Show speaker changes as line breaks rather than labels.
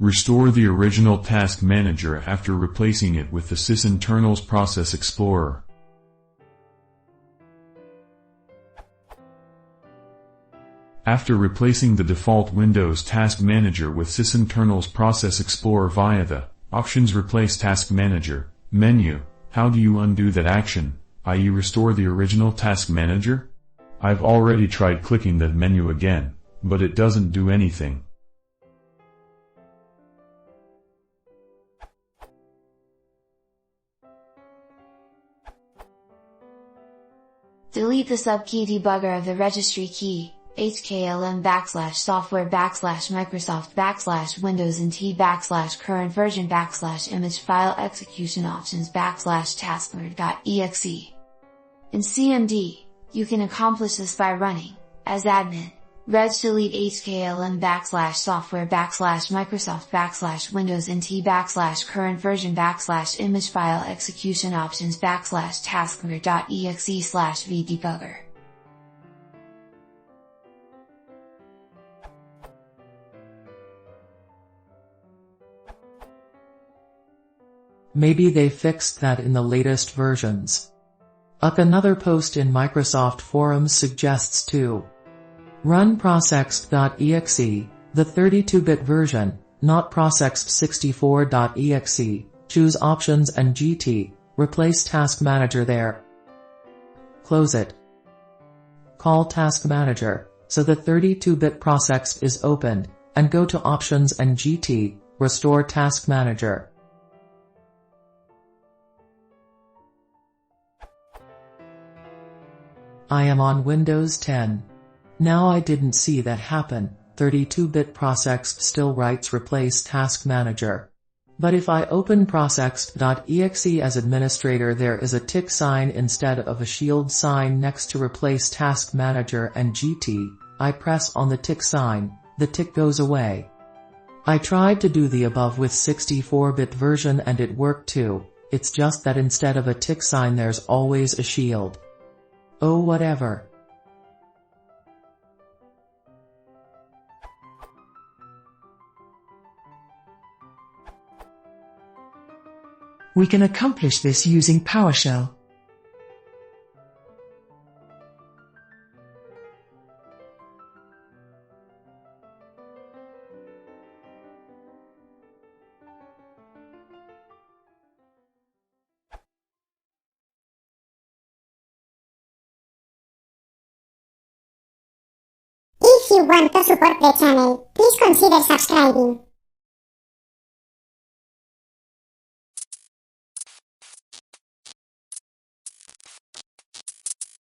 Restore the original Task Manager after replacing it with the Sysinternals Process Explorer. After replacing the default Windows Task Manager with Sysinternals Process Explorer via the Options Replace Task Manager menu, how do you undo that action, i.e. restore the original Task Manager? I've already tried clicking that menu again, but it doesn't do anything.
Delete the subkey debugger of the registry key, hklm/software/Microsoft/Windows NT/current version/image file execution options/taskmanager.exe. In CMD, you can accomplish this by running, as admin, reg delete hklm/software/Microsoft/Windows NT/current version/image file execution options/taskmanager.exe/vdebugger.
Maybe they fixed that in the latest versions. Another post in Microsoft forums suggests to run prosext.exe, the 32-bit version, not prosext64.exe, choose Options and GT, replace Task Manager there. Close it. Call Task Manager, so the 32-bit prosext is opened, and go to Options and GT, restore Task Manager. I am on Windows 10. Now I didn't see that happen, 32-bit prosext still writes replace Task Manager. But if I open prosext.exe as administrator, there is a tick sign instead of a shield sign next to replace Task Manager and GT. I press on the tick sign, the tick goes away. I tried to do the above with 64-bit version and it worked too, it's just that instead of a tick sign there's always a shield. Oh whatever.
We can accomplish this using PowerShell.
If you want to support the channel, please consider subscribing.